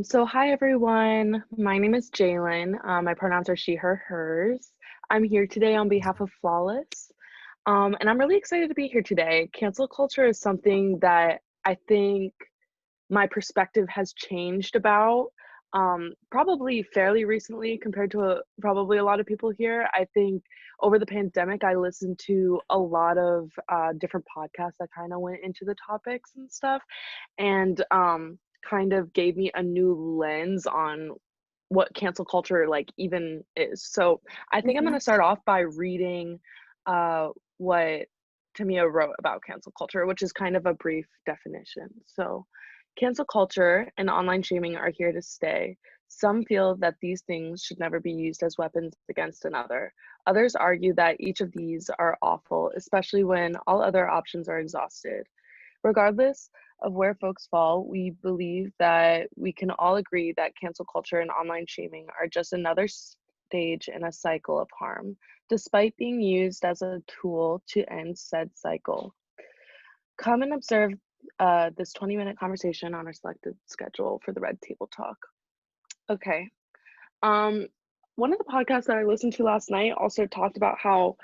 So hi everyone. My name is Jalen. My pronouns are she, her, hers. I'm here today on behalf of Flawless. And I'm really excited to be here today. Cancel culture is something that I think my perspective has changed about probably fairly recently compared to probably a lot of people here. I think over the pandemic, I listened to a lot of different podcasts that kind of went into the topics and stuff, and kind of gave me a new lens on what cancel culture like even is. So I think I'm going Mhm. to start off by reading what Tamia wrote about cancel culture, which is kind of a brief definition. So, cancel culture and online shaming are here to stay. Some feel that these things should never be used as weapons against another. Others argue that each of these are awful, especially when all other options are exhausted. Regardless of where folks fall, we believe that we can all agree that cancel culture and online shaming are just another stage in a cycle of harm, despite being used as a tool to end said cycle. Come and observe this 20-minute conversation on our selected schedule for the Red Table Talk. Okay. Um, One of the podcasts that I listened to last night also talked about how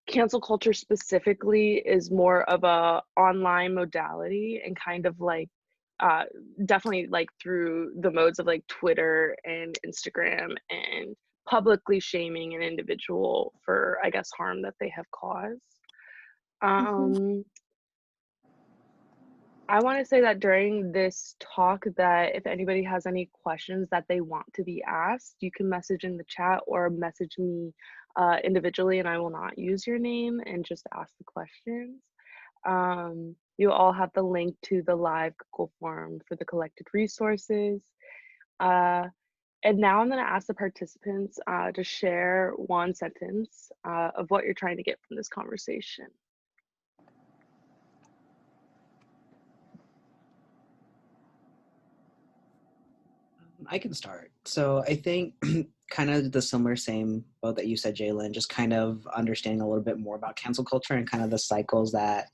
cancel culture specifically is more of a online modality and kind of like uh, definitely like through the modes of like Twitter and Instagram and publicly shaming an individual for, I guess, harm that they have caused. Mhm. Um, I want to say that during this talk that if anybody has any questions that they want to be asked, you can message in the chat or message me individually, and I will not use your name and just ask the questions. You all have the link to the live Google form for the collected resources. Uh, and now I'm going to ask the participants to share one sentence of what you're trying to get from this conversation. I can start. So I think kind of the similar same boat that you said, Jalen, just kind of understanding a little bit more about cancel culture and kind of the cycles that,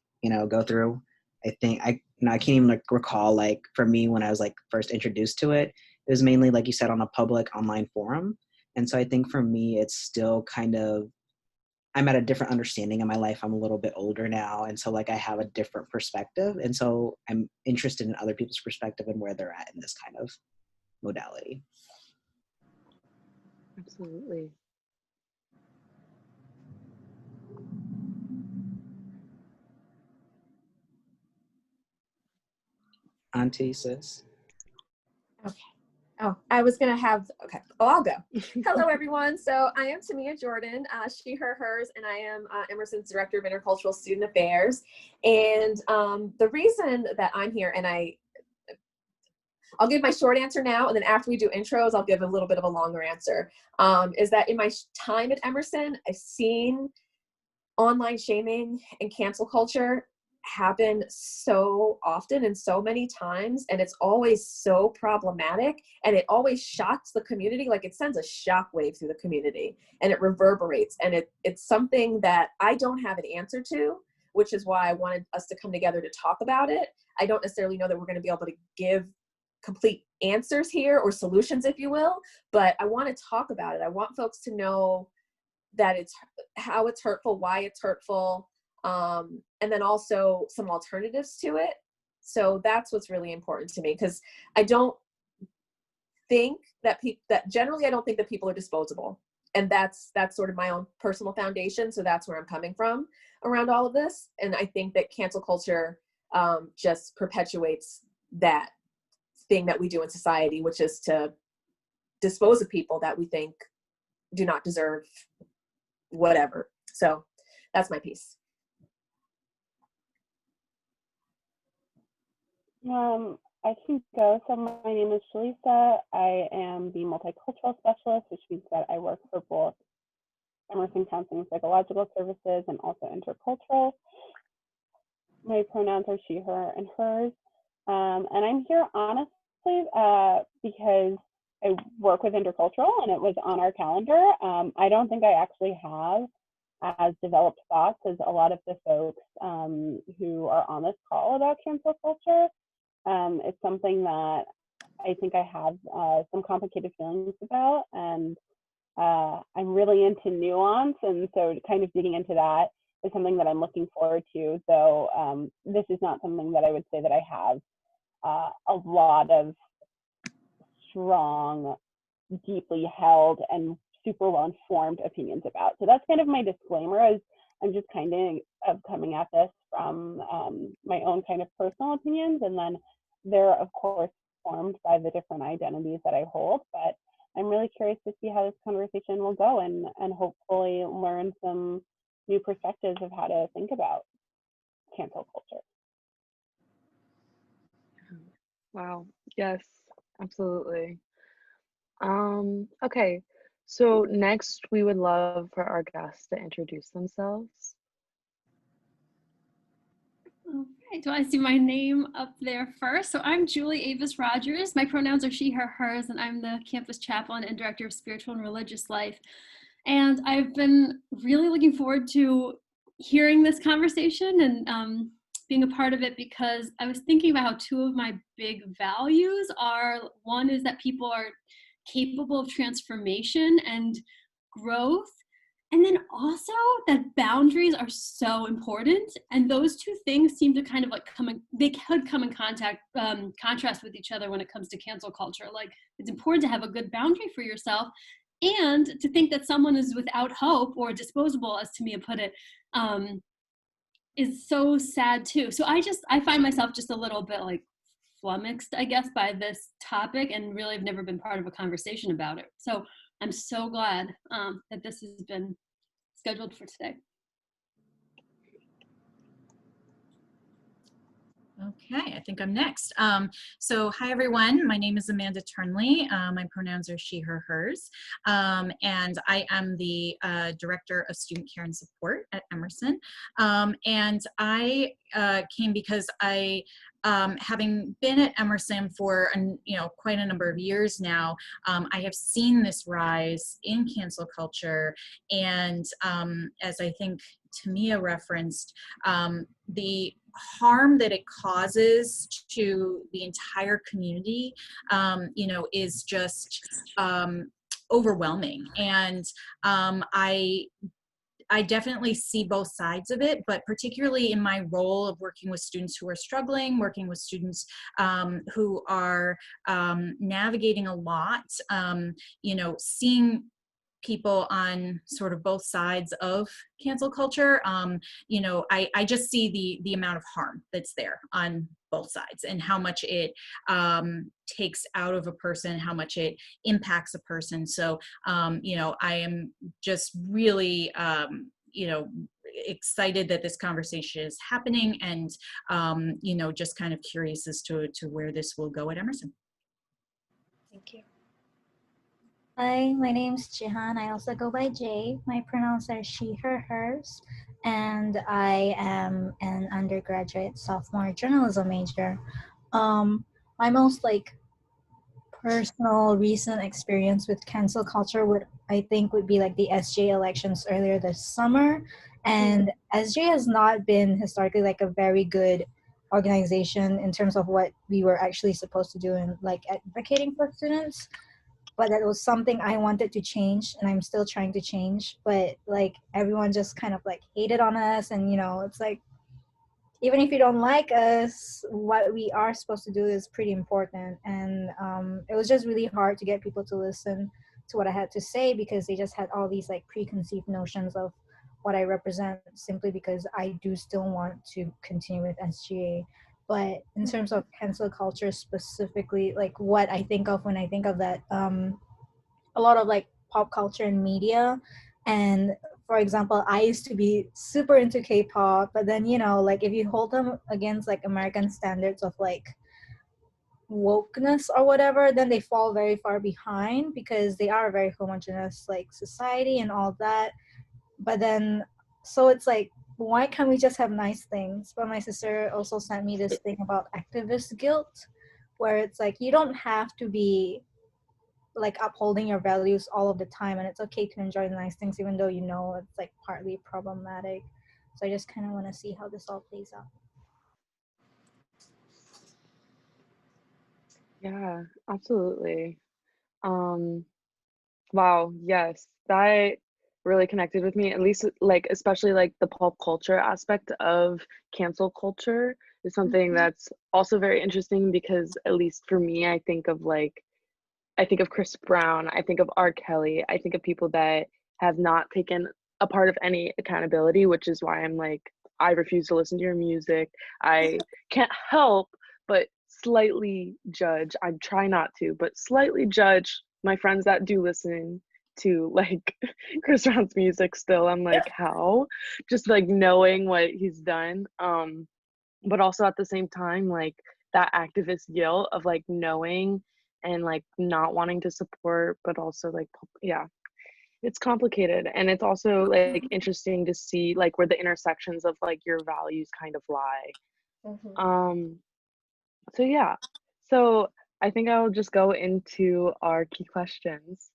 go through. I think I can't even like recall like for me when I was like first introduced to it, it was mainly like you said on a public online forum. And so I think for me, it's still kind of I'm at a different understanding in my life. I'm a little bit older now. And so like I have a different perspective. And so I'm interested in other people's perspective and where they're at in this kind of modality. Absolutely. Auntie, sis. Okay. Oh, I was gonna have. Okay. Oh, I'll go. Hello, everyone. So I am Tamia Jordan, she, her, hers, and I am Emerson's Director of Intercultural Student Affairs. And the reason that I'm here, and I'll give my short answer now, and then after we do intros, I'll give a little bit of a longer answer. Is that in my time at Emerson, I've seen online shaming and cancel culture happen so often and so many times, and it's always so problematic, and it always shocks the community. Like, it sends a shockwave through the community, and it reverberates, and it's something that I don't have an answer to, which is why I wanted us to come together to talk about it. I don't necessarily know that we're going to be able to give complete answers here or solutions, if you will, but I want to talk about it. I want folks to know that it's how it's hurtful, why it's hurtful, and then also some alternatives to it. So that's what's really important to me, because I don't think that generally I don't think that people are disposable, and that's sort of my own personal foundation. So that's where I'm coming from around all of this, and I think that cancel culture just perpetuates that thing that we do in society, which is to dispose of people that we think do not deserve whatever. So that's my piece. I can go. So my name is Shalisa. I am the multicultural specialist, which means that I work for both Emerson Counseling Psychological Services and also intercultural. My pronouns are she, her, and hers. And I'm here honestly because I work with intercultural and it was on our calendar. I don't think I actually have as developed thoughts as a lot of the folks who are on this call about cancel culture. It's something that I think I have some complicated feelings about, and I'm really into nuance, and so kind of digging into that is something that I'm looking forward to. Though this is not something that I would say that I have a lot of strong, deeply held, and super well informed opinions about. So that's kind of my disclaimer. As I'm just kind of coming at this from my own kind of personal opinions, and then they're of course formed by the different identities that I hold. But I'm really curious to see how this conversation will go, and hopefully learn some new perspectives of how to think about cancel culture. Wow. Yes, absolutely. Okay. So next we would love for our guests to introduce themselves. All right, do I see my name up there first? So I'm Julie Avis Rogers. My pronouns are she, her, hers, and I'm the campus chaplain and director of spiritual and religious life. And I've been really looking forward to hearing this conversation and being a part of it, because I was thinking about how two of my big values are, one is that people are capable of transformation and growth, and then also that boundaries are so important. And those two things seem to kind of like they could come in contrast with each other when it comes to cancel culture. Like, it's important to have a good boundary for yourself, and to think that someone is without hope or disposable, as Tamia put it, is so sad too. So I find myself just a little bit like flummoxed, I guess, by this topic, and really have never been part of a conversation about it. So I'm so glad that this has been scheduled for today. Okay, I think I'm next. So hi everyone, my name is Amanda Turnley. My pronouns are she, her, hers. And I am the Director of Student Care and Support at Emerson. And I came because having been at Emerson for quite a number of years now, I have seen this rise in cancel culture, and as I think Tamia referenced, the harm that it causes to the entire community, is just overwhelming. And I definitely see both sides of it, but particularly in my role of working with students who are struggling, working with students who are navigating a lot, seeing people on sort of both sides of cancel culture, I just see the amount of harm that's there on both sides, and how much it takes out of a person, how much it impacts a person. So, I am just really, excited that this conversation is happening, and, just kind of curious as to where this will go at Emerson. Thank you. Hi, my name's Jihan. I also go by Jay. My pronouns are she, her, hers, and I am an undergraduate sophomore journalism major. My most personal recent experience with cancel culture would be like the SJ elections earlier this summer, and SJ has not been historically like a very good organization in terms of what we were actually supposed to do in like advocating for students. But that was something I wanted to change, and I'm still trying to change. But like everyone just kind of like hated on us, and it's like, even if you don't like us, what we are supposed to do is pretty important. And it was just really hard to get people to listen to what I had to say, because they just had all these like preconceived notions of what I represent, simply because I do still want to continue with SGA. But in terms of cancel culture specifically, like what I think of when I think of that, a lot of like pop culture and media. And for example, I used to be super into K-pop, but then like if you hold them against like American standards of like wokeness or whatever, then they fall very far behind, because they are a very homogeneous like society and all that. But then, so it's like, why can't we just have nice things? But my sister also sent me this thing about activist guilt, where it's like, you don't have to be like upholding your values all of the time, and it's okay to enjoy the nice things even though it's like partly problematic. So I just kind of want to see how this all plays out. Yeah, absolutely. Um, wow, yes, that really connected with me, at least like especially like the pop culture aspect of cancel culture is something Mhm. that's also very interesting because at least for me, I think of Chris Brown, I think of R. Kelly, I think of people that have not taken a part of any accountability, which is why I'm like, I refuse to listen to your music. I can't help but slightly judge. I try not to, but slightly judge my friends that do listen to like Chris Brown's music still. I'm like, how? Just like knowing what he's done. But also at the same time, like that activist guilt of like knowing and like not wanting to support, but also like, yeah, it's complicated. And it's also like interesting to see like where the intersections of like your values kind of lie. Mhm. Um, so yeah, so I think I'll just go into our key questions.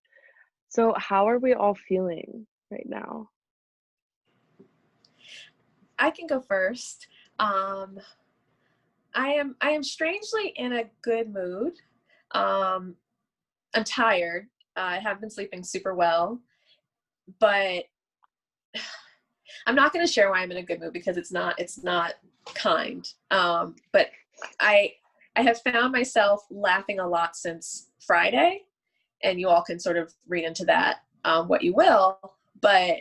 So, how are we all feeling right now? I can go first. Um, I am strangely in a good mood. Um, I'm tired. I have been sleeping super well, but I'm not going to share why I'm in a good mood because it's not kind. But I I have found myself laughing a lot since Friday, and you all can sort of read into that what you will. But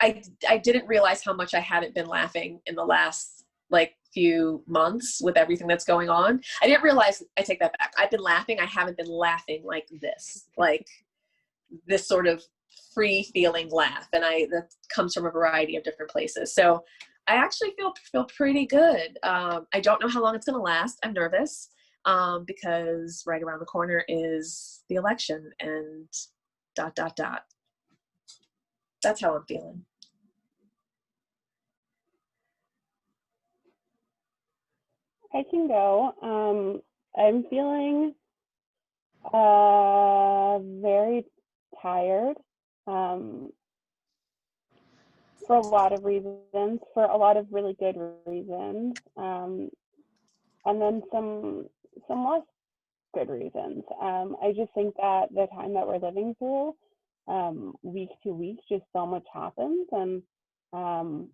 I didn't realize how much I hadn't been laughing in the last like few months with everything that's going on. I didn't realize. I take that back. I've been laughing. I haven't been laughing like this sort of free feeling laugh, and I that comes from a variety of different places. So I actually feel pretty good. I don't know how long it's going to last. I'm nervous because right around the corner is the election and dot dot dot. That's how I'm feeling. I can go. I'm feeling very tired um, for a lot of reasons, for a lot of really good reasons, and then some less good reasons. I just think that the time that we're living through, week to week, just so much happens, and um,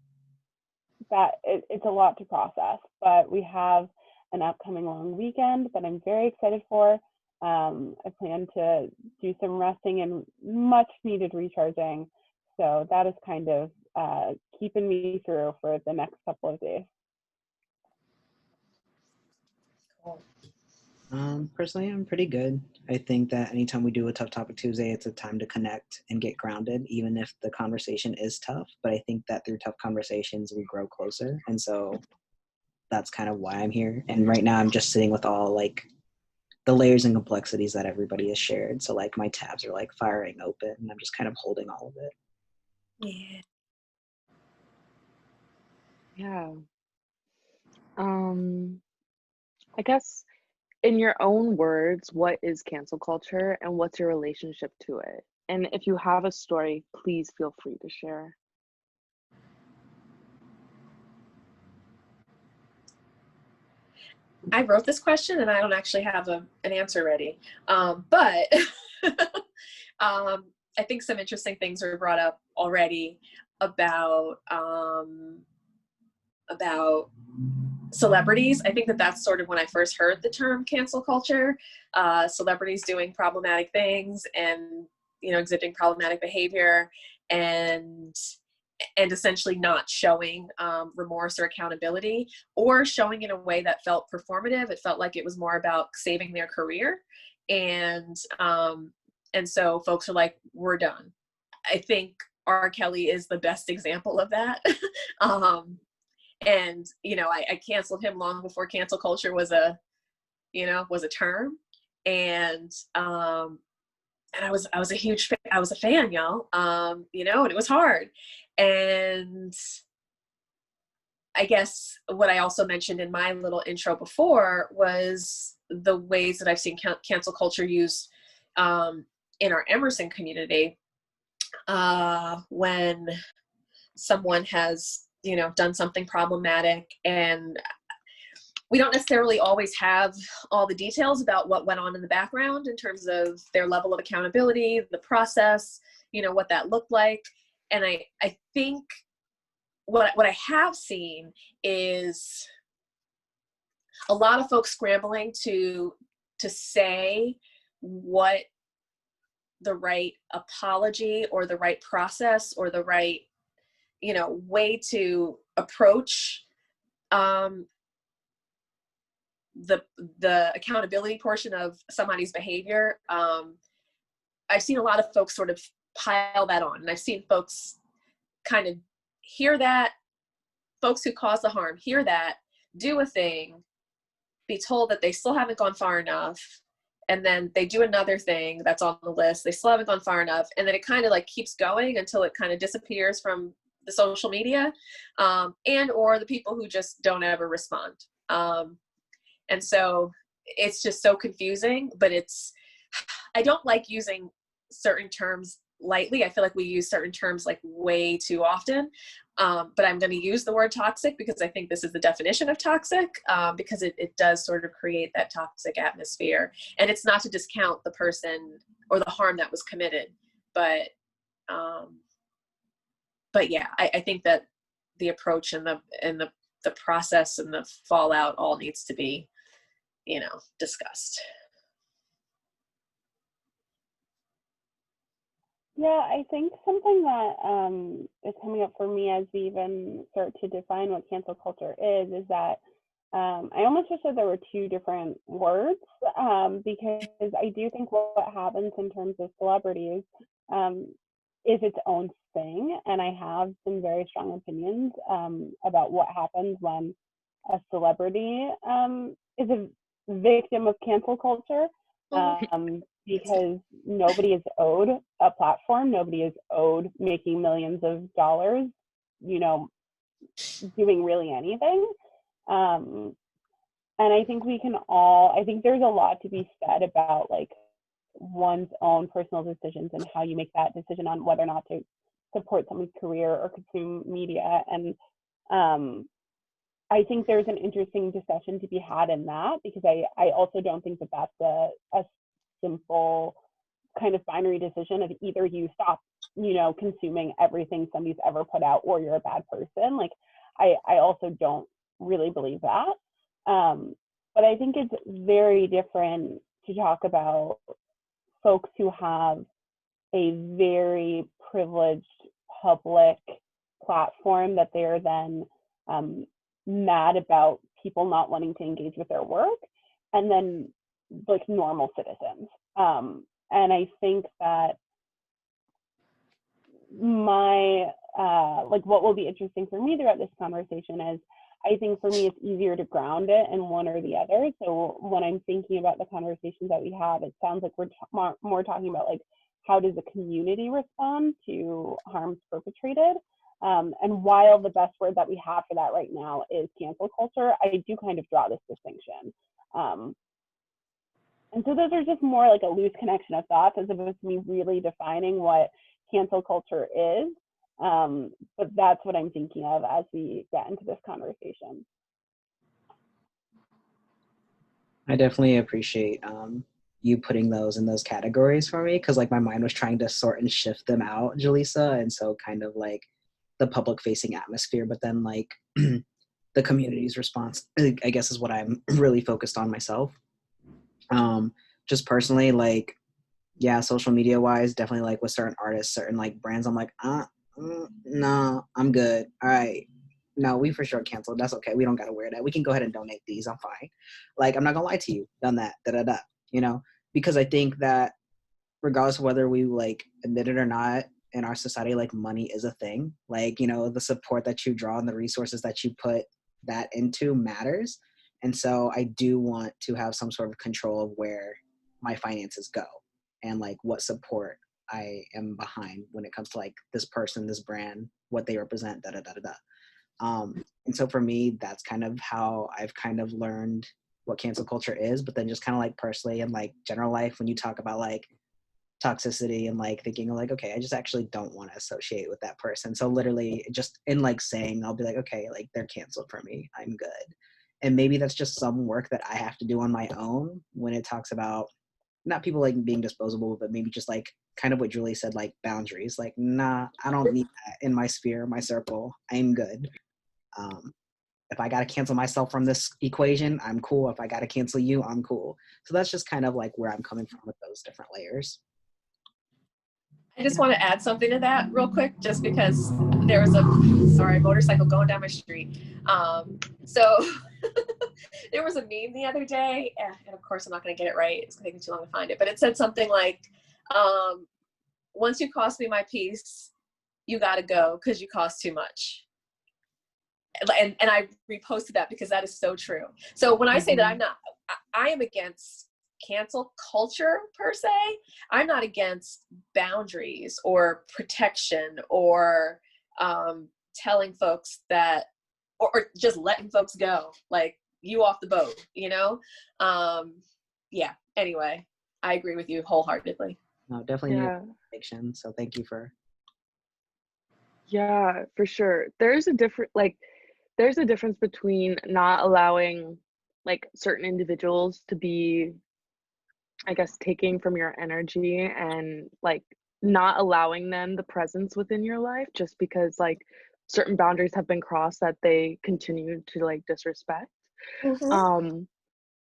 it's a lot to process. But we have an upcoming long weekend that I'm very excited for. I plan to do some resting and much needed recharging. So that is kind of keeping me through for the next couple of days. Cool. Personally, I'm pretty good. I think that anytime we do a Tough Topic Tuesday, it's a time to connect and get grounded, even if the conversation is tough. But I think that through tough conversations, we grow closer. And so that's kind of why I'm here. And right now, I'm just sitting with all like the layers and complexities that everybody has shared. So like my tabs are like firing open, and I'm just kind of holding all of it. Yeah. Yeah. Um, I guess in your own words, what is cancel culture and what's your relationship to it? And if you have a story, please feel free to share. I wrote this question and I don't actually have an answer ready. But I think some interesting things were brought up already about about celebrities. I think that that's sort of when I first heard the term cancel culture. Celebrities doing problematic things and exhibiting problematic behavior and essentially not showing remorse or accountability, or showing in a way that felt performative. It felt like it was more about saving their career, and so folks are like, we're done. I think R. Kelly is the best example of that. um, and I canceled him long before cancel culture was a term, and I was a huge fan. I was a fan, y'all. And it was hard. And I guess what I also mentioned in my little intro before was the ways that I've seen cancel culture used in our Emerson community when someone has done something problematic, and we don't necessarily always have all the details about what went on in the background in terms of their level of accountability, the process, what that looked like. And I think what I have seen is a lot of folks scrambling to say what the right apology or the right process or the right, way to approach the accountability portion of somebody's behavior. I've seen a lot of folks sort of pile that on, and I've seen folks kind of hear that, folks who cause the harm hear that, do a thing, be told that they still haven't gone far enough, and then they do another thing that's on the list, they still haven't gone far enough, and then it kind of like keeps going until it kind of disappears from the social media, and or the people who just don't ever respond. And so it's just so confusing, but I don't like using certain terms lightly. I feel like we use certain terms like way too often. But I'm going to use the word toxic because I think this is the definition of toxic, because it does sort of create that toxic atmosphere. And it's not to discount the person or the harm that was committed, but yeah, I think that the approach and the process and the fallout all needs to be, discussed. Yeah, I think something that is coming up for me as we even start to define what cancel culture is that I almost wish that there were two different words, because I do think what happens in terms of celebrities is its own thing. And I have some very strong opinions about what happens when a celebrity is a victim of cancel culture, because nobody is owed a platform. Nobody is owed making millions of dollars, doing really anything. And I think I think there's a lot to be said about like one's own personal decisions and how you make that decision on whether or not to support someone's career or consume media. And I think there's an interesting discussion to be had in that, because I also don't think that that's a simple kind of binary decision of either you stop, consuming everything somebody's ever put out or you're a bad person. Like, I also don't really believe that. But I think it's very different to talk about folks who have a very privileged public platform that they're then mad about people not wanting to engage with their work, and then like normal citizens. And I think that what will be interesting for me throughout this conversation is, I think for me it's easier to ground it in one or the other. So when I'm thinking about the conversations that we have, it sounds like we're more talking about like, how does the community respond to harms perpetrated? And while the best word that we have for that right now is cancel culture, I do kind of draw this distinction. And so those are just more like a loose connection of thoughts as opposed to me really defining what cancel culture is. But that's what I'm thinking of as we get into this conversation. I definitely appreciate you putting those in those categories for me, because like my mind was trying to sort and shift them out, Jaleesa, and so kind of like the public facing atmosphere, but then like the community's response, I guess, is what I'm really focused on myself. Just personally, like, yeah, social media wise, definitely like with certain artists, certain like brands, I'm like, no, I'm good. All right. No, we for sure canceled. That's okay. We don't got to wear that. We can go ahead and donate these. I'm fine. Like, I'm not going to lie to you. Done that. Because I think that regardless of whether we like admit it or not, in our society, like money is a thing. Like, the support that you draw and the resources that you put that into matters. And so I do want to have some sort of control of where my finances go and like what support I am behind when it comes to like this person, this brand, what they represent, and so for me, that's kind of how I've kind of learned what cancel culture is. But then just kind of like personally and like general life, when you talk about like toxicity and like thinking like, okay, I just actually don't want to associate with that person. So literally just in like saying, I'll be like, okay, like they're canceled for me. I'm good. And maybe that's just some work that I have to do on my own when it talks about not people like being disposable, but maybe just like kind of what Julie said, like boundaries. Like, nah, I don't need that in my sphere, my circle. I'm good. If I got to cancel myself from this equation, I'm cool. If I got to cancel you, I'm cool. So that's just kind of like where I'm coming from with those different layers. I just want to add something to that real quick, just because there was a motorcycle going down my street. So there was a meme the other day, and of course I'm not going to get it right. It's going to take me too long to find it, but it said something like, once you cost me my peace, you got to go because you cost too much. And I reposted that because that is so true. So when I say that I am against cancel culture per se. I'm not against boundaries or protection or telling folks that, or just letting folks go, like, you off the boat, you know? Yeah, anyway, I agree with you wholeheartedly. No, definitely need fiction. So thank you for. Yeah, for sure. There's a difference between not allowing like certain individuals to be, I guess, taking from your energy and like not allowing them the presence within your life just because like certain boundaries have been crossed that they continue to like disrespect.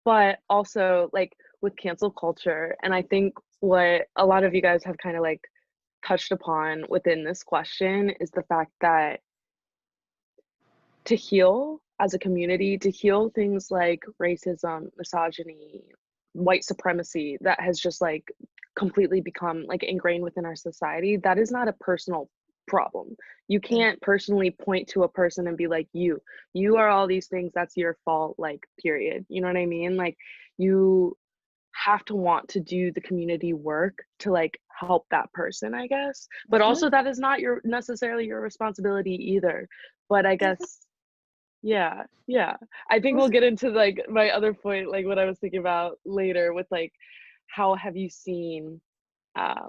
But also like with cancel culture, and I think what a lot of you guys have kind of like touched upon within this question is the fact that to heal as a community, to heal things like racism, misogyny, white supremacy that has just like completely become like ingrained within our society, that is not a personal problem. You can't personally point to a person and be like, you are all these things, that's your fault, like, period. You know what I mean? Like, you have to want to do the community work to like help that person, I guess. But also that is not necessarily your responsibility either. But I guess yeah. I think we'll get into like my other point, like what I was thinking about later with like how have you seen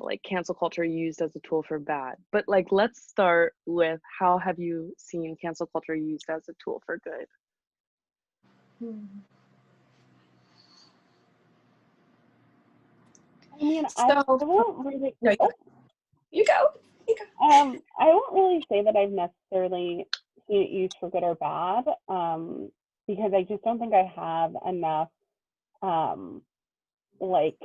like cancel culture used as a tool for bad. But like let's start with how have you seen cancel culture used as a tool for good? I mean, I won't really. No, you go. I won't really say that I've necessarily seen it used for good or bad, because I just don't think I have enough, like,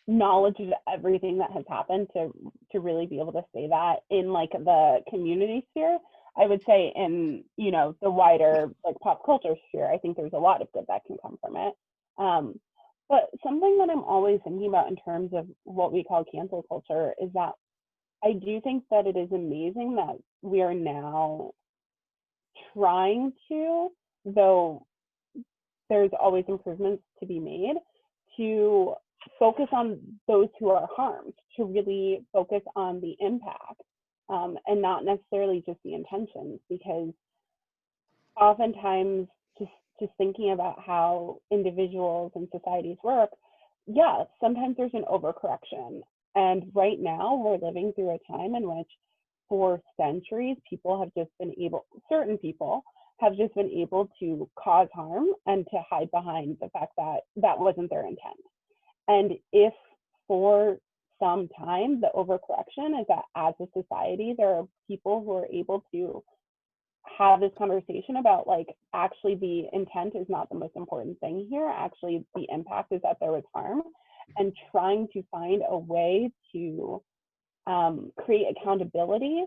knowledge of everything that has happened to really be able to say that in like the community sphere. I would say in, you know, the wider like pop culture sphere, I think there's a lot of good that can come from it. But something that I'm always thinking about in terms of what we call cancel culture is that I do think that it is amazing that we are now trying to, though there's always improvements to be made, to focus on those who are harmed, to really focus on the impact, and not necessarily just the intentions, because oftentimes just thinking about how individuals and societies work, yeah, sometimes there's an overcorrection. And right now we're living through a time in which for centuries certain people have just been able to cause harm and to hide behind the fact that that wasn't their intent. And if for some time the overcorrection is that as a society there are people who are able to have this conversation about like actually the intent is not the most important thing here, actually the impact is that there was harm, and trying to find a way to create accountability,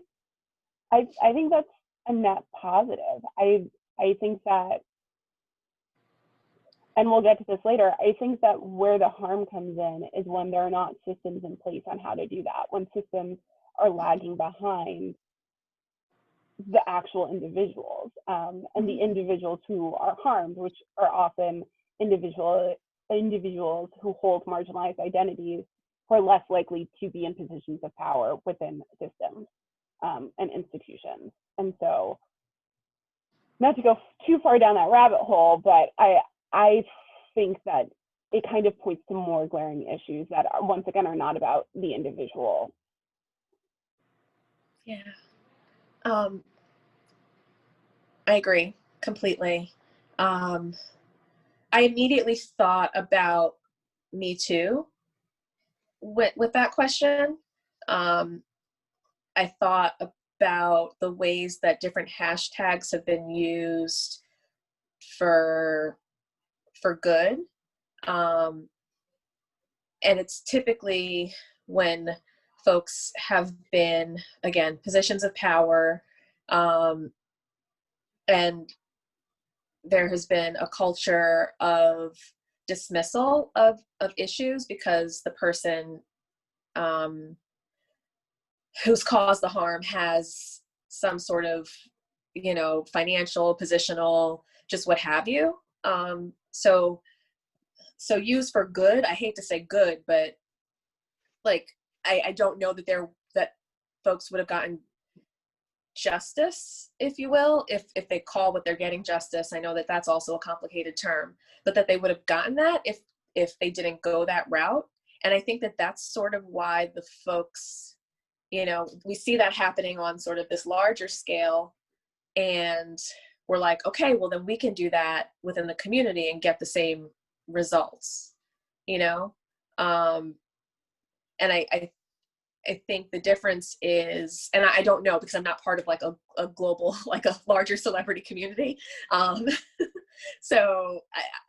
I think that's a net positive. I think that, and we'll get to this later, I think that where the harm comes in is when there are not systems in place on how to do that, when systems are lagging behind the actual individuals, and the individuals who are harmed, which are often individuals who hold marginalized identities, who are less likely to be in positions of power within systems and institutions. And so, not to go too far down that rabbit hole, but I think that it kind of points to more glaring issues that are, once again, are not about the individual. Yeah. I agree completely. I immediately thought about Me Too with that question. I thought about the ways that different hashtags have been used for good. Um, and it's typically when folks have been, again, positions of power, and there has been a culture of dismissal of issues because the person who's caused the harm has some sort of, financial, positional, just what have you. So used for good, I hate to say good, but like, I don't know that folks would have gotten justice, if you will, if they call what they're getting justice. I know that that's also a complicated term, but that they would have gotten that if they didn't go that route. And I think that that's sort of why the folks, we see that happening on sort of this larger scale, and we're like, okay, well then we can do that within the community and get the same results, and I think the difference is, and I don't know because I'm not part of like a global, like a larger celebrity community. So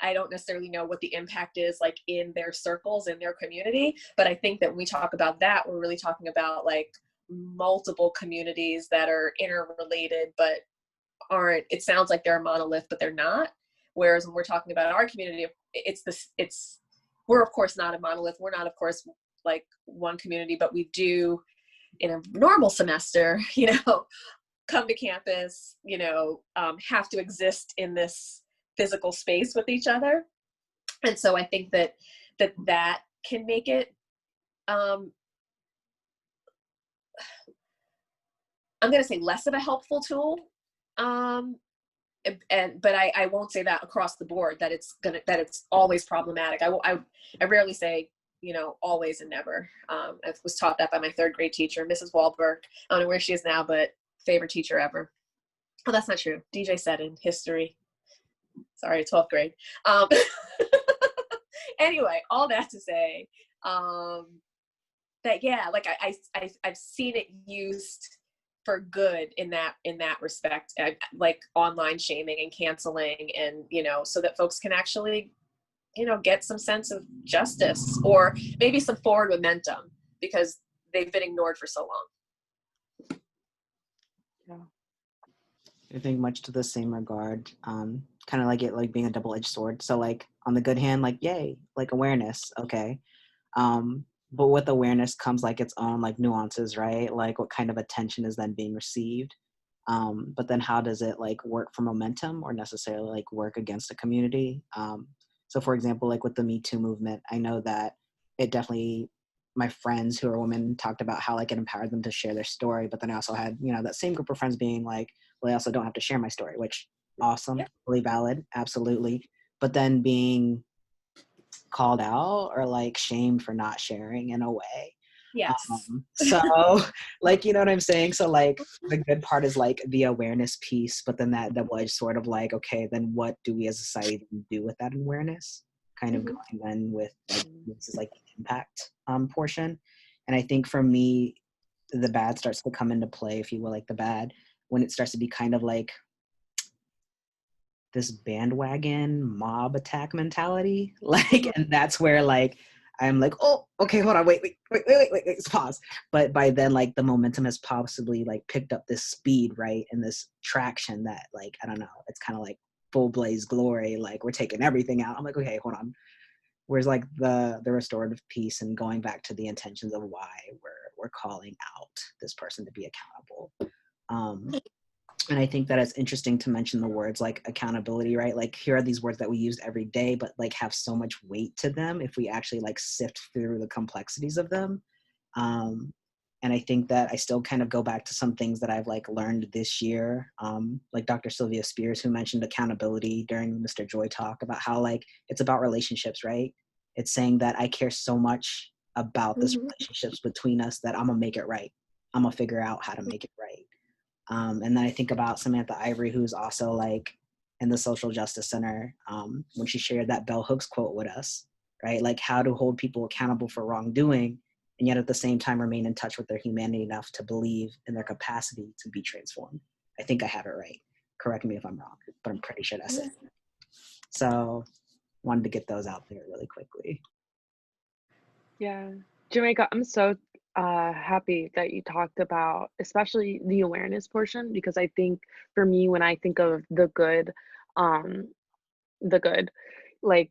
I don't necessarily know what the impact is like in their circles, in their community. But I think that when we talk about that, we're really talking about like multiple communities that are interrelated, but it sounds like they're a monolith, but they're not. Whereas when we're talking about our community, we're of course not a monolith. We're not, of course, like one community, but we do in a normal semester, come to campus, have to exist in this physical space with each other. And so I think that can make it, I'm going to say less of a helpful tool. But I won't say that across the board that it's always problematic. I rarely say, always and never. I was taught that by my third grade teacher, Mrs. Wahlberg. I don't know where she is now, but favorite teacher ever. Oh, that's not true. DJ said in history. Sorry, 12th grade. Anyway, all that to say, that yeah, like I've seen it used for good in that respect, like online shaming and canceling, and so that folks can actually get some sense of justice or maybe some forward momentum because they've been ignored for so long. I think much to the same regard, kind of like it like being a double-edged sword. So like on the good hand, like yay, like awareness, okay. But with awareness comes like its own like nuances, right? Like what kind of attention is then being received? But then how does it like work for momentum or necessarily like work against a community? So for example, like with the Me Too movement, I know that it definitely, my friends who are women talked about how like it empowered them to share their story. But then I also had, that same group of friends being like, well, I also don't have to share my story, which awesome, Yep. really valid, absolutely. But then being called out or like shamed for not sharing in a way. Yes. So like, you know what I'm saying? So like the good part is like the awareness piece, but then that double-edged sort of like, okay, then what do we as a society do with that awareness? Kind of going then with like, this is like the impact portion. And I think for me, the bad starts to come into play, if you will, like the bad, when it starts to be kind of like this bandwagon mob attack mentality. Like, and that's where like, I'm like, oh, okay, hold on, wait, pause. But by then, like the momentum has possibly like picked up this speed, right? And this traction that like, I don't know, it's kind of like full blaze glory. Like we're taking everything out. I'm like, okay, hold on. Where's like the restorative piece and going back to the intentions of why we're calling out this person to be accountable. And I think that it's interesting to mention the words like accountability, right? Like here are these words that we use every day, but like have so much weight to them if we actually like sift through the complexities of them. And I think that I still kind of go back to some things that I've like learned this year, like Dr. Sylvia Spears, who mentioned accountability during Mr. Joy talk about how like it's about relationships, right? It's saying that I care so much about this relationships between us that I'm gonna make it right. I'm gonna figure out how to make it right. And then I think about Samantha Ivory, who's also like in the Social Justice Center when she shared that bell hooks quote with us, right? Like how to hold people accountable for wrongdoing and yet at the same time remain in touch with their humanity enough to believe in their capacity to be transformed. I think I have it right. Correct me if I'm wrong, but I'm pretty sure that's it. So wanted to get those out there really quickly. Yeah. Jamaica, I'm so happy that you talked about especially the awareness portion, because I think for me, when I think of um, the good, like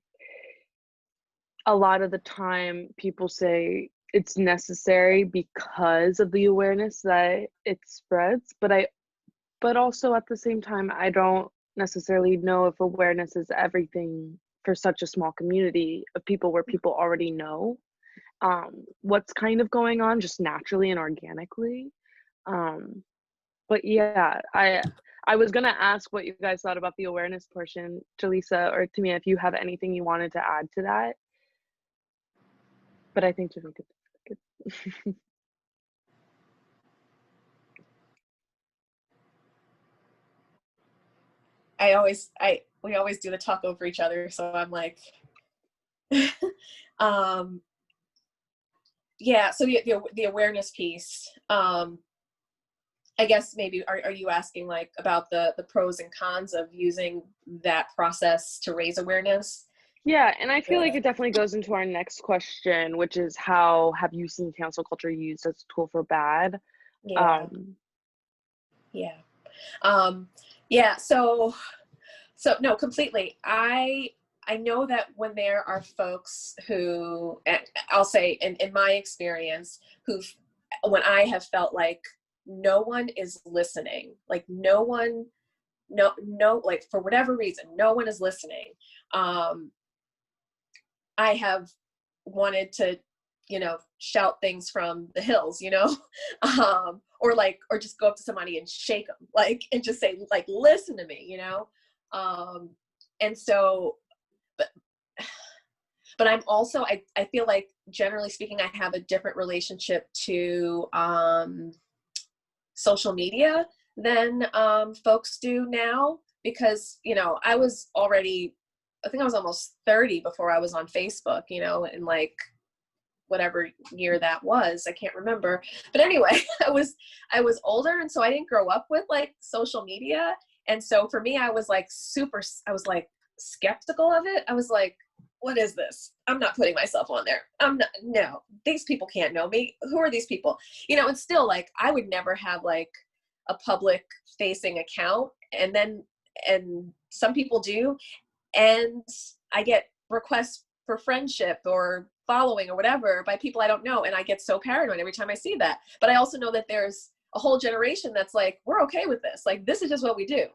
a lot of the time people say it's necessary because of the awareness that it spreads, but also at the same time, I don't necessarily know if awareness is everything for such a small community of people where people already know what's kind of going on just naturally and organically. But yeah, I was gonna ask what you guys thought about the awareness portion, Jaleesa or Tamia, if you have anything you wanted to add to that. But I think Jamaica did good. We always do the talk over each other, so I'm like, yeah. So the awareness piece. I guess maybe are you asking like about the pros and cons of using that process to raise awareness? Yeah, and I feel like it definitely goes into our next question, which is how have you seen cancel culture used as a tool for bad? Yeah. Yeah. Yeah. So no, completely. I know that when there are folks who, I'll say in my experience, when I have felt like no one is listening, like no one, no, like for whatever reason, no one is listening. I have wanted to, shout things from the hills, or just go up to somebody and shake them, like, and just say, like, listen to me, and so, but I'm also, I feel like generally speaking, I have a different relationship to social media than folks do now, because, I think I was almost 30 before I was on Facebook, and like whatever year that was, I can't remember. But anyway, I was older, and so I didn't grow up with like social media. And so for me, I was like skeptical of it. I was like, what is this? I'm not putting myself on there. No, these people can't know me. Who are these people? And still, like, I would never have like a public facing account. And some people do. And I get requests for friendship or following or whatever by people I don't know. And I get so paranoid every time I see that. But I also know that there's a whole generation that's like, we're okay with this. Like, this is just what we do.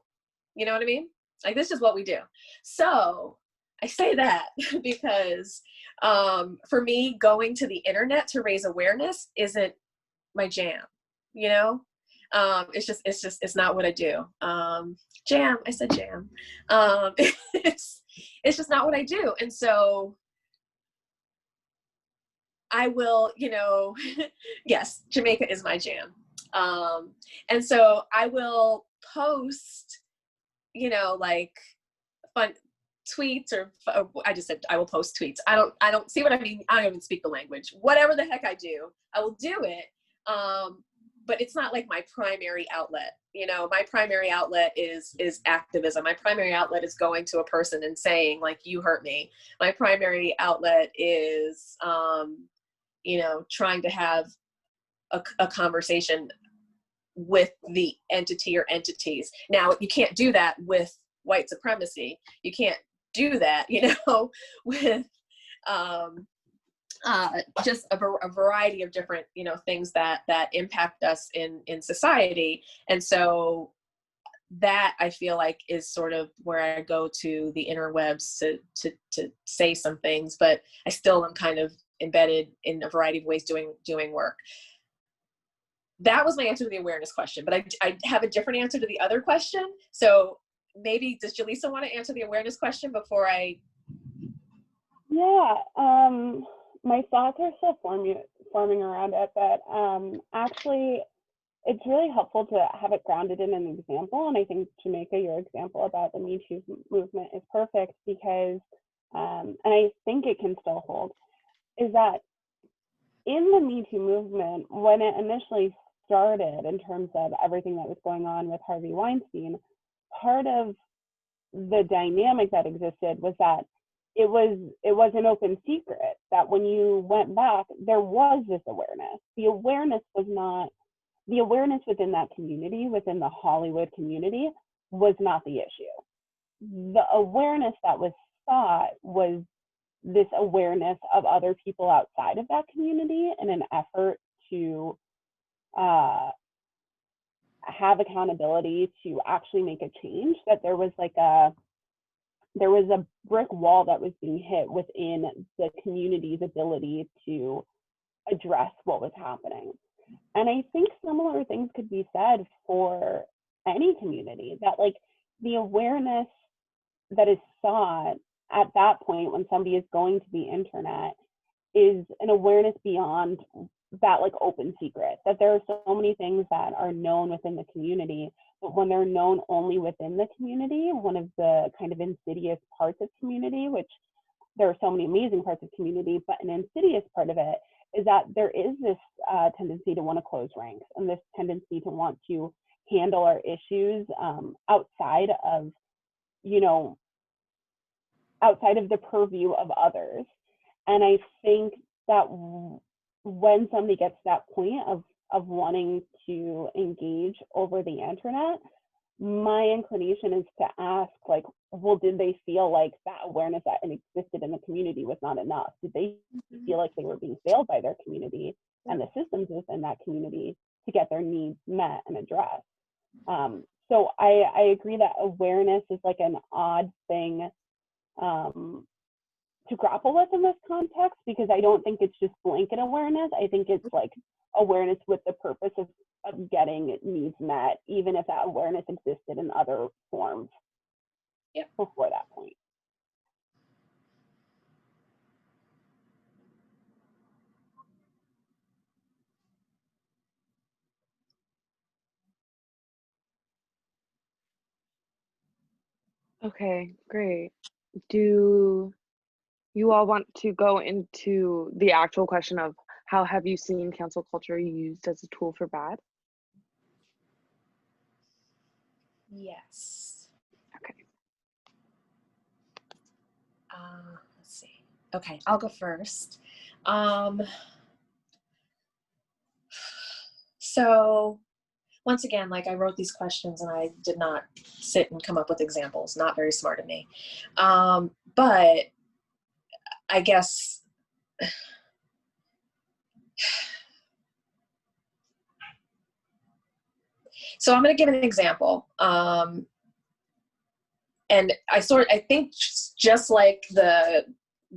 You know what I mean? Like, this is what we do. So I say that because for me, going to the internet to raise awareness isn't my jam, it's not what I do. Jam, I said jam. It's just not what I do. And so I will, yes, Jamaica is my jam. And so I will post, like fun tweets or I just said I will post tweets. I don't see what I mean. I don't even speak the language. Whatever the heck I do, I will do it. But it's not like my primary outlet. My primary outlet is activism. My primary outlet is going to a person and saying, like, you hurt me. My primary outlet is, trying to have a conversation with the entity or entities. Now, you can't do that with white supremacy. You can't do that, with just a variety of different, things that impact us in society. And so that, I feel like, is sort of where I go to the interwebs to say some things, but I still am kind of embedded in a variety of ways doing work. That was my answer to the awareness question, but I have a different answer to the other question. So maybe, does Jaleesa want to answer the awareness question before I? Yeah, my thoughts are still forming around it, but actually, it's really helpful to have it grounded in an example. And I think, Jamaica, your example about the Me Too movement is perfect because, and I think it can still hold, is that in the Me Too movement, when it initially started in terms of everything that was going on with Harvey Weinstein, part of the dynamic that existed was that it was an open secret that when you went back, there was this awareness. The awareness was not the awareness within that community, within the Hollywood community, was not the issue. The awareness that was sought was this awareness of other people outside of that community in an effort to have accountability to actually make a change, that there was a brick wall that was being hit within the community's ability to address what was happening. And I think similar things could be said for any community, that like the awareness that is sought at that point when somebody is going to the internet is an awareness beyond that like open secret, that there are so many things that are known within the community, but when they're known only within the community, one of the kind of insidious parts of community, which there are so many amazing parts of community, but an insidious part of it is that there is this tendency to want to close ranks and this tendency to want to handle our issues outside of, outside of the purview of others. And I think that when somebody gets to that point of wanting to engage over the internet, my inclination is to ask, like, well, did they feel like that awareness that existed in the community was not enough? Did they feel like they were being failed by their community and the systems within that community to get their needs met and addressed? So I agree that awareness is like an odd thing to grapple with in this context, because I don't think it's just blanket awareness. I think it's like awareness with the purpose of getting needs met, even if that awareness existed in other forms before that point. Okay, great. Do you all want to go into the actual question of how have you seen cancel culture used as a tool for bad? Yes. Okay. Let's see. Okay, I'll go first. So once again, like I wrote these questions and I did not sit and come up with examples. Not very smart of me. But I guess so. I'm going to give an example. And I think just like the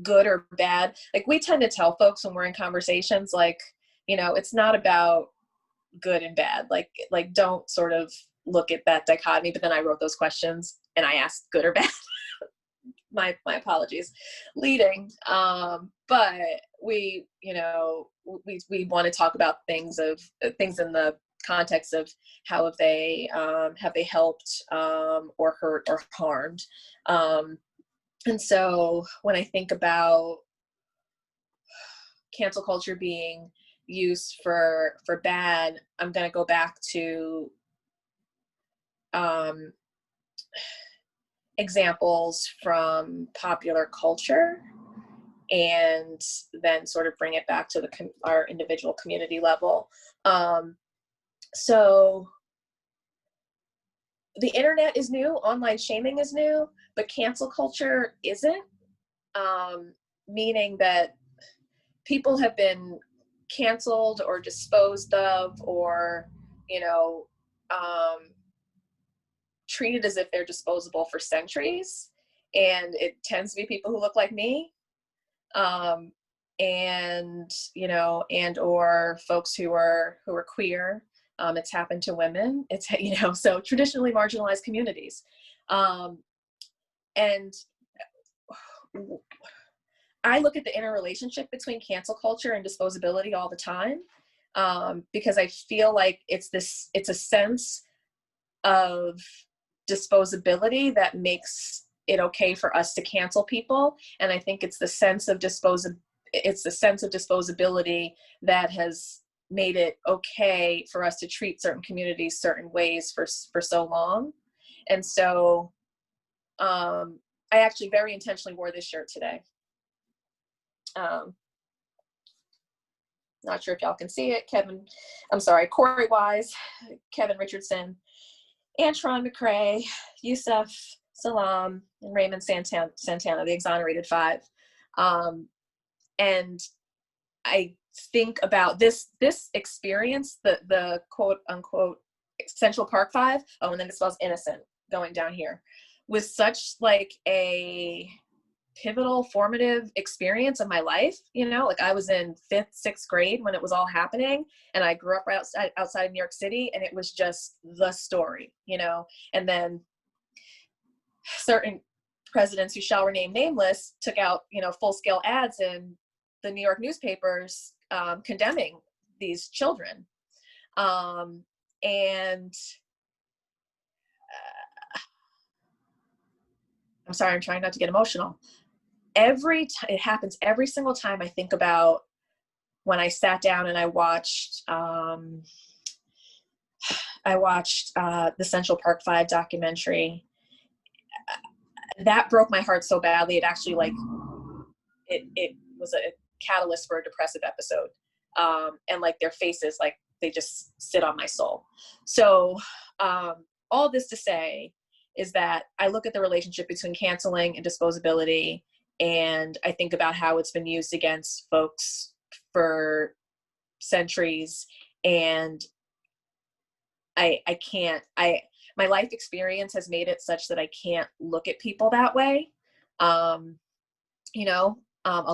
good or bad, like we tend to tell folks when we're in conversations, like, it's not about good and bad. Like don't sort of look at that dichotomy. But then I wrote those questions and I asked good or bad. my apologies, leading. But we want to talk about things in the context of how have they helped or hurt or harmed. And so when I think about cancel culture being used for bad, I'm going to go back to examples from popular culture and then sort of bring it back to our individual community level. So the internet is new, online shaming is new, but cancel culture isn't, meaning that people have been canceled or disposed of or, treated as if they're disposable for centuries. And it tends to be people who look like me. And or folks who are queer. It's happened to women. It's, so traditionally marginalized communities. And I look at the interrelationship between cancel culture and disposability all the time. because I feel like it's a sense of disposability that makes it okay for us to cancel people. And I think it's the sense of disposability that has made it okay for us to treat certain communities certain ways for so long. And so I actually very intentionally wore this shirt today. Not sure if y'all can see it. Corey Wise, Kevin Richardson, Antron McCrae, Yusuf Salam, and Raymond Santana, the exonerated five. And I think about this experience, the quote unquote Central Park Five, and then it spells innocent going down here, was such like a pivotal formative experience of my life. Like I was in 5th, 6th grade when it was all happening, and I grew up right outside of New York City, and it was just the story, and then certain presidents who shall remain nameless took out, full-scale ads in the New York newspapers condemning these children. And I'm sorry, I'm trying not to get emotional. It happens every single time I think about when I sat down and I watched the Central Park Five documentary. That broke my heart so badly. It actually it was a catalyst for a depressive episode. And like their faces, like they just sit on my soul. So all this to say is that I look at the relationship between canceling and disposability, and I think about how it's been used against folks for centuries. And my life experience has made it such that I can't look at people that way. I'll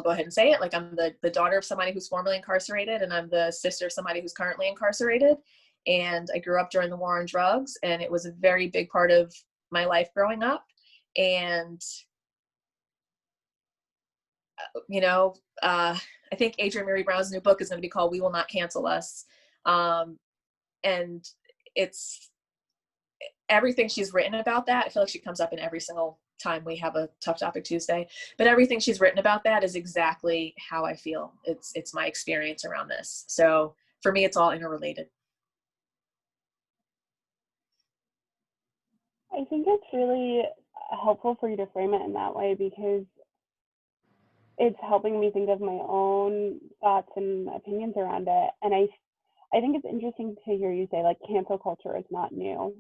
go ahead and say it. Like I'm the daughter of somebody who's formerly incarcerated, and I'm the sister of somebody who's currently incarcerated. And I grew up during the war on drugs, and it was a very big part of my life growing up. And, I think Adrienne Maree Brown's new book is going to be called We Will Not Cancel Us. And it's everything she's written about that. I feel like she comes up in every single time we have a Tough Topic Tuesday, but everything she's written about that is exactly how I feel. It's my experience around this. So for me, it's all interrelated. I think it's really helpful for you to frame it in that way, because it's helping me think of my own thoughts and opinions around it. And I think it's interesting to hear you say like cancel culture is not new,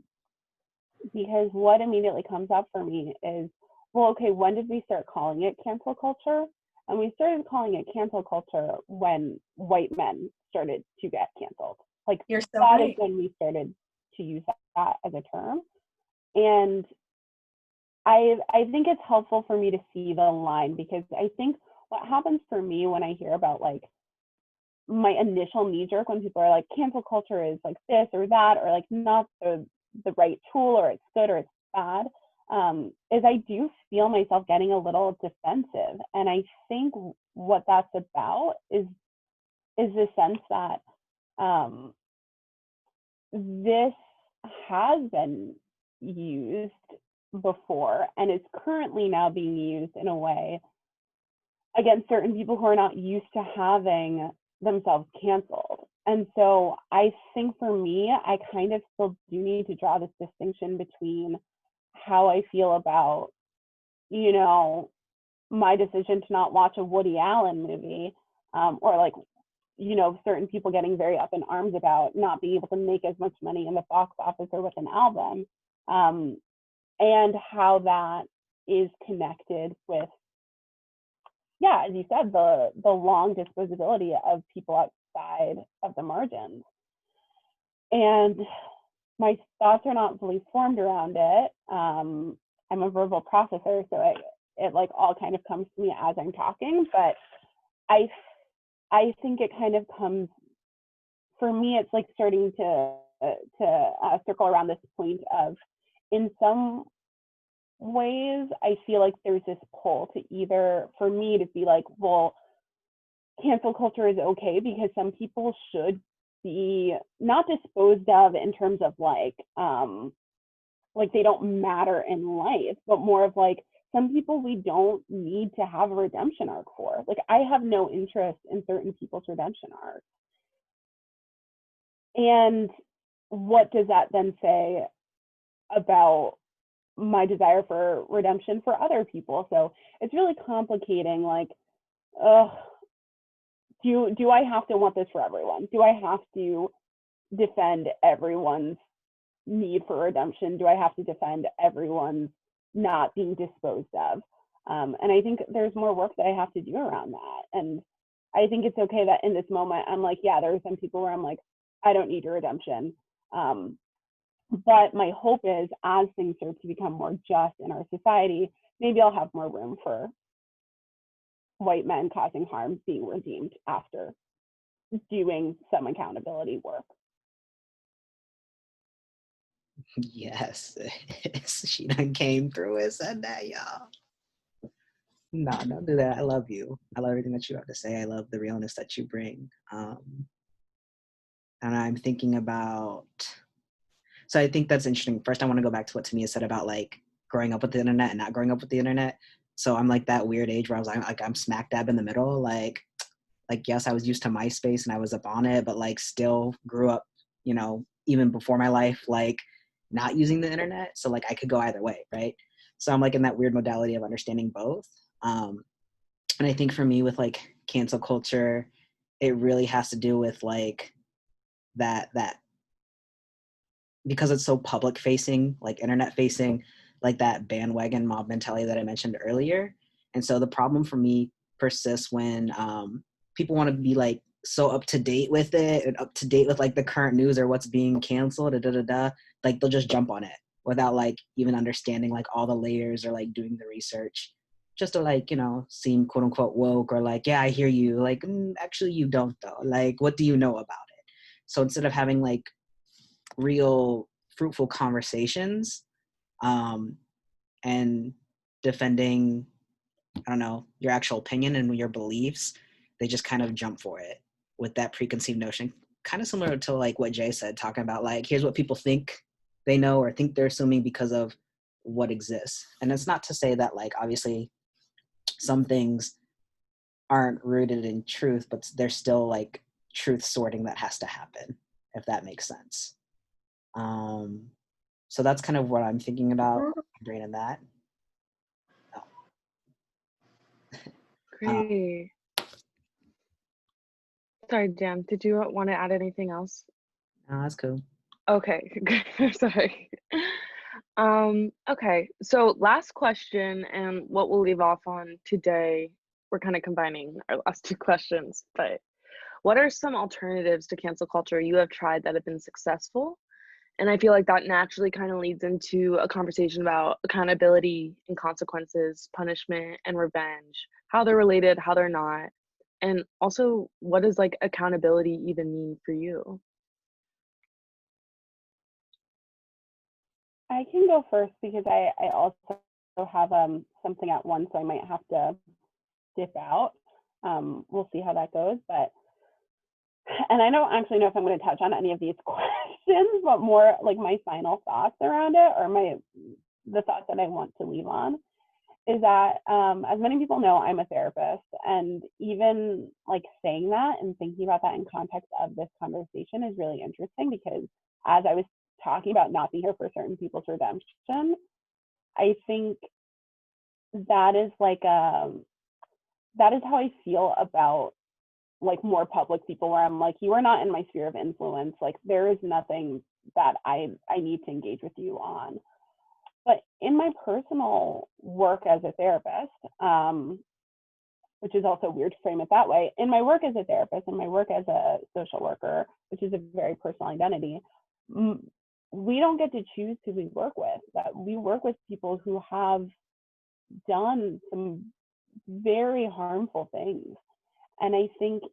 because what immediately comes up for me is, well, okay, when did we start calling it cancel culture? And we started calling it cancel culture when white men started to get canceled. Like You're so that right. is when we started to use that as a term. And I think it's helpful for me to see the line, because I think what happens for me when I hear about like my initial knee jerk when people are like cancel culture is like this or that, or like not the right tool, or it's good or it's bad, is I do feel myself getting a little defensive. And I think what that's about is the sense that this has been used before and is currently now being used in a way against certain people who are not used to having themselves canceled. And so I think for me, I kind of still do need to draw this distinction between how I feel about, my decision to not watch a Woody Allen movie, or like, certain people getting very up in arms about not being able to make as much money in the box office or with an album, and how that is connected with, yeah, as you said, the long disposability of people outside of the margins. And my thoughts are not fully formed around it. I'm a verbal processor, so it like all kind of comes to me as I'm talking. But I think it kind of comes, for me, it's like starting to circle around this point of, in some ways, I feel like there's this pull to either, for me to be like, well, cancel culture is okay because some people should be not disposed of in terms of like they don't matter in life, but more of like some people we don't need to have a redemption arc for. Like I have no interest in certain people's redemption arcs. And what does that then say about my desire for redemption for other people? So it's really complicating, like, do I have to want this for everyone? Do I have to defend everyone's need for redemption? Do I have to defend everyone's not being disposed of? And I think there's more work that I have to do around that. And I think it's okay that in this moment, I'm like, yeah, there are some people where I'm like, I don't need your redemption. But my hope is as things start to become more just in our society, maybe I'll have more room for white men causing harm being redeemed after doing some accountability work. Yes, she done came through and said that, y'all. No, don't do that. I love you. I love everything that you have to say. I love the realness that you bring. And I'm thinking about, so I think that's interesting. First, I want to go back to what Tamia said about like growing up with the internet and not growing up with the internet. So I'm like that weird age where I was like I'm smack dab in the middle. Like yes, I was used to MySpace and I was up on it, but like still grew up, even before my life, like not using the internet. So like I could go either way, right? So I'm like in that weird modality of understanding both. And I think for me with like cancel culture, it really has to do with like that because it's so public facing, like internet facing, like that bandwagon mob mentality that I mentioned earlier. And so the problem for me persists when people want to be like so up to date with it and up to date with like the current news or what's being canceled, like they'll just jump on it without like even understanding like all the layers or like doing the research just to like, seem quote unquote woke or like, yeah, I hear you. Like, actually you don't though. Like, what do you know about it? So instead of having like real fruitful conversations and defending, I don't know, your actual opinion and your beliefs, they just kind of jump for it with that preconceived notion. Kind of similar to like what Jay said, talking about like, here's what people think they know or think they're assuming because of what exists. And it's not to say that like, obviously some things aren't rooted in truth, but there's still like truth sorting that has to happen, if that makes sense. So that's kind of what I'm thinking about, bringing that. Oh. Great. Sorry, Dan, did you want to add anything else? No, that's cool. Okay, sorry. Okay, so last question, and what we'll leave off on today, we're kind of combining our last two questions, but what are some alternatives to cancel culture you have tried that have been successful? And I feel like that naturally kind of leads into a conversation about accountability and consequences, punishment and revenge, how they're related, how they're not, and also what does like accountability even mean for you? I can go first because I also have something at once, so I might have to dip out. We'll see how that goes. And I don't actually know if I'm going to touch on any of these questions, but more like my final thoughts around it, or the thoughts that I want to leave on, is that as many people know, I'm a therapist, and even like saying that and thinking about that in context of this conversation is really interesting because as I was talking about not being here for certain people's redemption, I think that is like that is how I feel about like more public people, where I'm like, you are not in my sphere of influence. Like there is nothing that I need to engage with you on. But in my personal work as a therapist, which is also weird to frame it that way, in my work as a therapist and my work as a social worker, which is a very personal identity, we don't get to choose who we work with. That we work with people who have done some very harmful things. And I think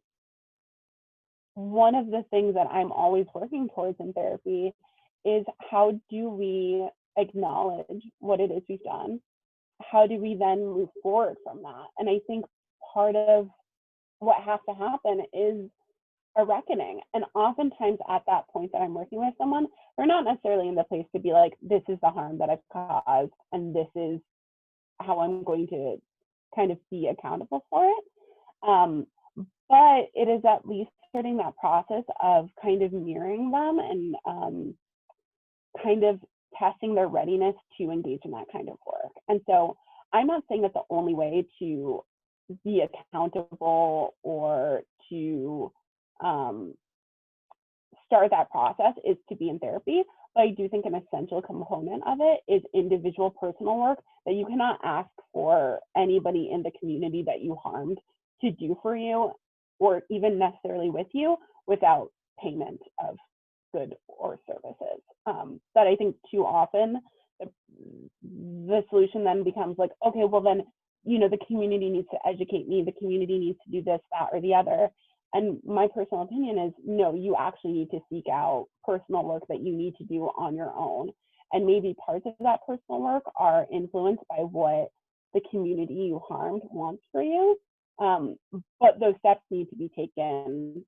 one of the things that I'm always working towards in therapy is how do we acknowledge what it is we've done? How do we then move forward from that? And I think part of what has to happen is a reckoning. And oftentimes at that point that I'm working with someone, they're not necessarily in the place to be like, this is the harm that I've caused and this is how I'm going to kind of be accountable for it. But it is at least starting that process of kind of mirroring them and kind of testing their readiness to engage in that kind of work. And so I'm not saying that the only way to be accountable or to start that process is to be in therapy. But I do think an essential component of it is individual personal work that you cannot ask for anybody in the community that you harmed to do for you or even necessarily with you without payment of goods or services. That I think too often the solution then becomes like, okay, well then, you know, the community needs to educate me, the community needs to do this, that, or the other. And my personal opinion is, no, you actually need to seek out personal work that you need to do on your own. And maybe parts of that personal work are influenced by what the community you harmed wants for you. But those steps need to be taken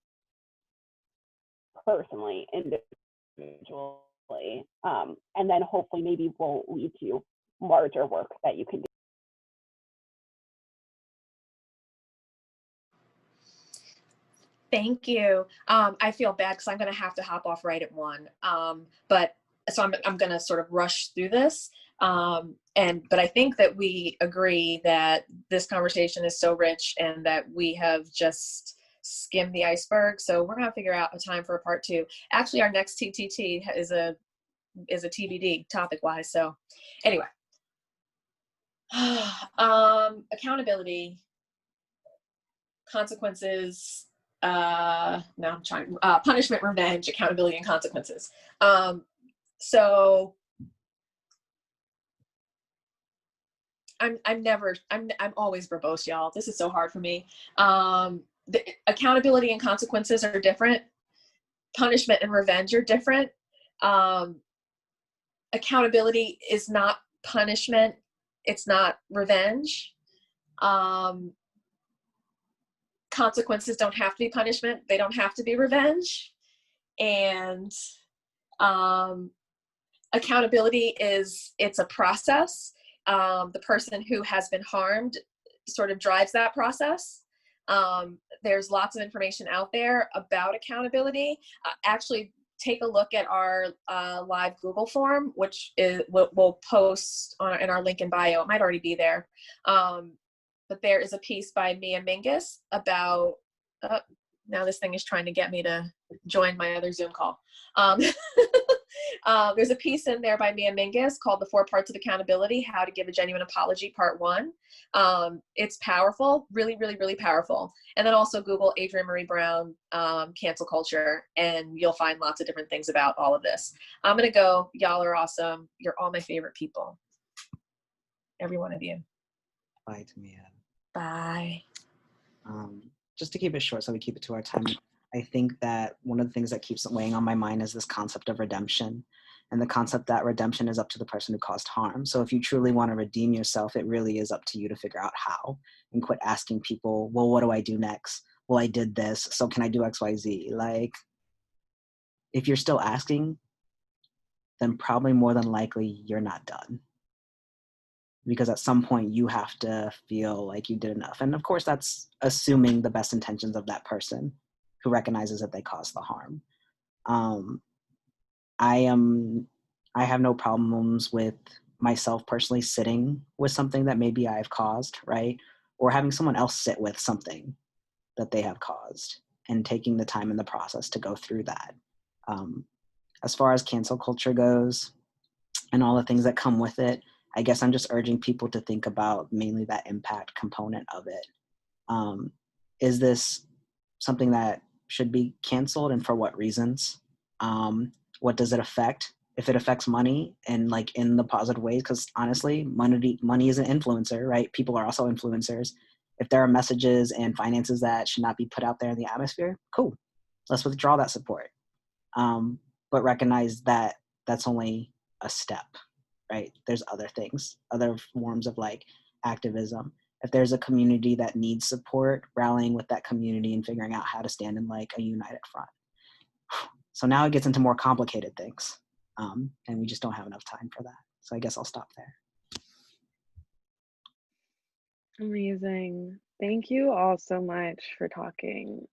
personally, individually, and then hopefully maybe will lead to larger work that you can do. Thank you. I feel bad because I'm going to have to hop off right at 1. But so I'm going to sort of rush through this. But I think that we agree that this conversation is so rich and that we have just skimmed the iceberg. So we're going to figure out a time for a part 2. Actually, our next TTT is a TBD topic wise. So anyway, accountability, consequences, punishment, revenge, accountability, and consequences. So I'm always verbose, y'all. This is so hard for me. The accountability and consequences are different. Punishment and revenge are different. Accountability is not punishment. It's not revenge. Consequences don't have to be punishment. They don't have to be revenge. And accountability it's a process. The person who has been harmed sort of drives that process. There's lots of information out there about accountability. Actually, take a look at our live Google form, which we'll post in our link in bio. It might already be there. But there is a piece by Mia Mingus about, now this thing is trying to get me to join my other Zoom call. There's a piece in there by Mia Mingus called The 4 Parts of Accountability, How to Give a Genuine Apology, Part 1. It's powerful, really, really, really powerful. And then also Google Adrienne Marie Brown, cancel culture, and you'll find lots of different things about all of this. I'm going to go. Y'all are awesome. You're all my favorite people. Every one of you. Bye, Tamia. Bye. Just to keep it short so we keep it to our time, I think that one of the things that keeps weighing on my mind is this concept of redemption, and the concept that redemption is up to the person who caused harm. So if you truly want to redeem yourself, it really is up to you to figure out how, and quit asking people, well, what do I do next? Well, I did this, so can I do X, Y, Z? Like, if you're still asking, then probably more than likely you're not done. Because at some point you have to feel like you did enough. And of course, that's assuming the best intentions of that person who recognizes that they caused the harm. I have no problems with myself personally sitting with something that maybe I've caused, right? Or having someone else sit with something that they have caused and taking the time in the process to go through that. As far as cancel culture goes and all the things that come with it, I guess I'm just urging people to think about mainly that impact component of it. Is this something that should be canceled, and for what reasons? What does it affect? If it affects money and like in the positive ways, because honestly, money is an influencer, right? People are also influencers. If there are messages and finances that should not be put out there in the atmosphere, cool. Let's withdraw that support. But recognize that that's only a step, right? There's other things, other forms of like activism. if there's a community that needs support, rallying with that community and figuring out how to stand in like a united front. So now it gets into more complicated things, and we just don't have enough time for that. So I guess I'll stop there. Amazing. Thank you all so much for talking,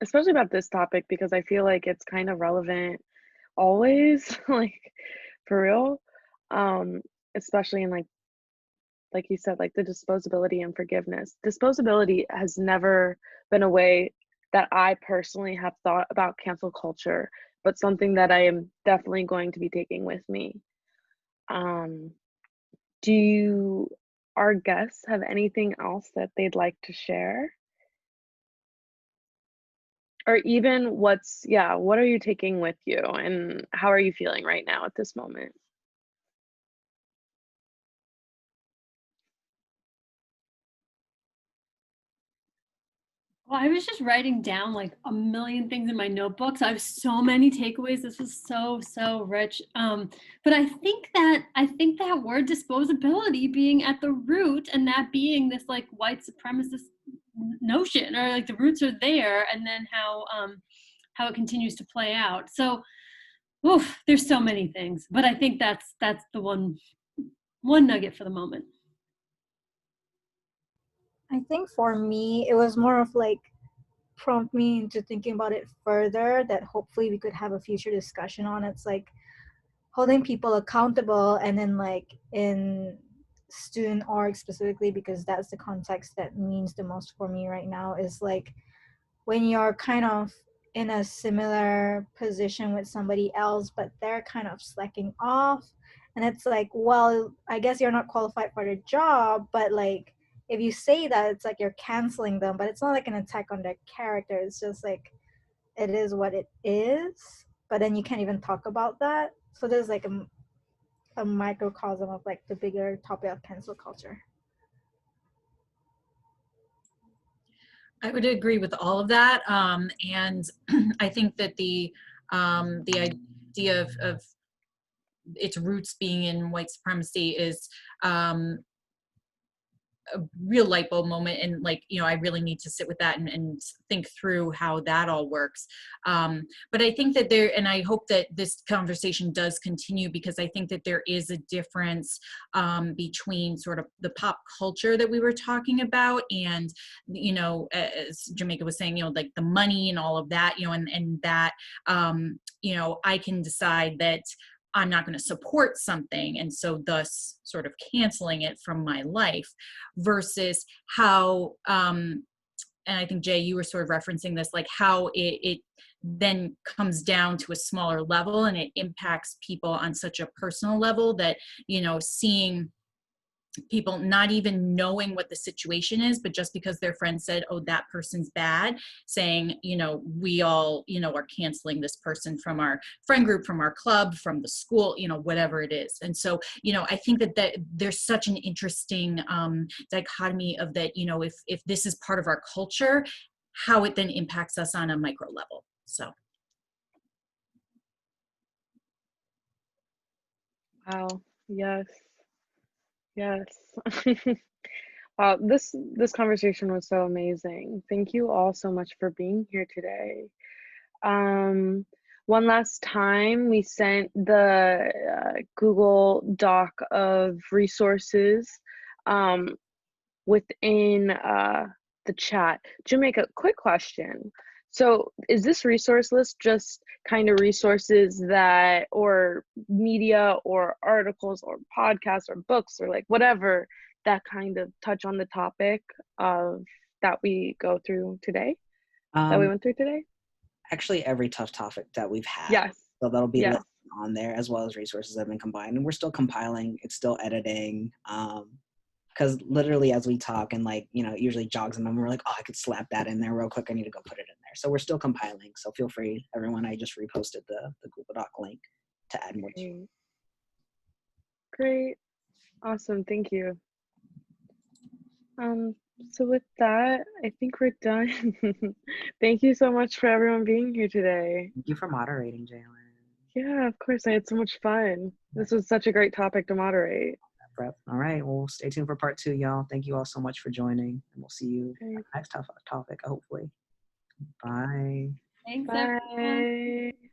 especially about this topic because I feel like it's kind of relevant always, like for real. Especially in like you said, like the disposability and forgiveness. Disposability has never been a way that I personally have thought about cancel culture, but something that I am definitely going to be taking with me. Um, do our guests have anything else that they'd like to share? Or even what are you taking with you and how are you feeling right now at this moment? Well, I was just writing down like a million things in my notebooks. I have so many takeaways. This was so rich. But I think that word disposability being at the root and that being this like white supremacist notion, or like the roots are there, and then how it continues to play out. So, oof, there's so many things, but I think that's the one nugget for the moment. I think for me, it was more of like prompt me into thinking about it further, that hopefully we could have a future discussion on. It's like holding people accountable, and then like in student org specifically, because that's the context that means the most for me right now, is like when you're kind of in a similar position with somebody else, but they're kind of slacking off. And it's like, well, I guess you're not qualified for the job, but like if you say that, it's like you're canceling them, but it's not like an attack on their character. It's just like it is what it is. But then you can't even talk about that. So there's like a microcosm of like the bigger topic of cancel culture. I would agree with all of that. And I think that the idea of its roots being in white supremacy is a real light bulb moment, and like, you know, I really need to sit with that and think through how that all works. But I think that there, and I hope that this conversation does continue, because I think that there is a difference between sort of the pop culture that we were talking about and, you know, as Jamaica was saying, you know, like the money and all of that, you know, and that, you know, I can decide that I'm not going to support something, and so thus sort of canceling it from my life, versus how, and I think Jay, you were sort of referencing this, like how it then comes down to a smaller level and it impacts people on such a personal level that, you know, seeing people not even knowing what the situation is, but just because their friend said, oh, that person's bad, saying, you know, we all, you know, are canceling this person from our friend group, from our club, from the school, you know, whatever it is. And so, you know, I think that there's such an interesting dichotomy of that, you know, if this is part of our culture, how it then impacts us on a micro level. So. Wow. Yes. Yes. Wow, this conversation was so amazing. Thank you all so much for being here today. Um, one last time, we sent the Google Doc of resources within the chat. Jamaica, quick question. So is this resource list just kind of resources that, or media or articles or podcasts or books or like whatever that kind of touch on the topic of that we go through today, that we went through today? Actually, every tough topic that we've had. Yes. So that'll be Yes. listed on there, as well as resources that have been combined. And we're still compiling, it's still editing. Because literally as we talk and like, you know, it usually jogs in memory, we're like, oh, I could slap that in there real quick. I need to go put it in there. So we're still compiling. So feel free, everyone. I just reposted the Google Doc link to add more to. Great. Awesome. Thank you. So with that, I think we're done. Thank you so much for everyone being here today. Thank you for moderating, Jalen. Yeah, of course. I had so much fun. This was such a great topic to moderate. For prep. All right. Well, stay tuned for part 2, y'all. Thank you all so much for joining, and we'll see you Okay. next topic, hopefully. Bye. Thanks, everyone. Bye.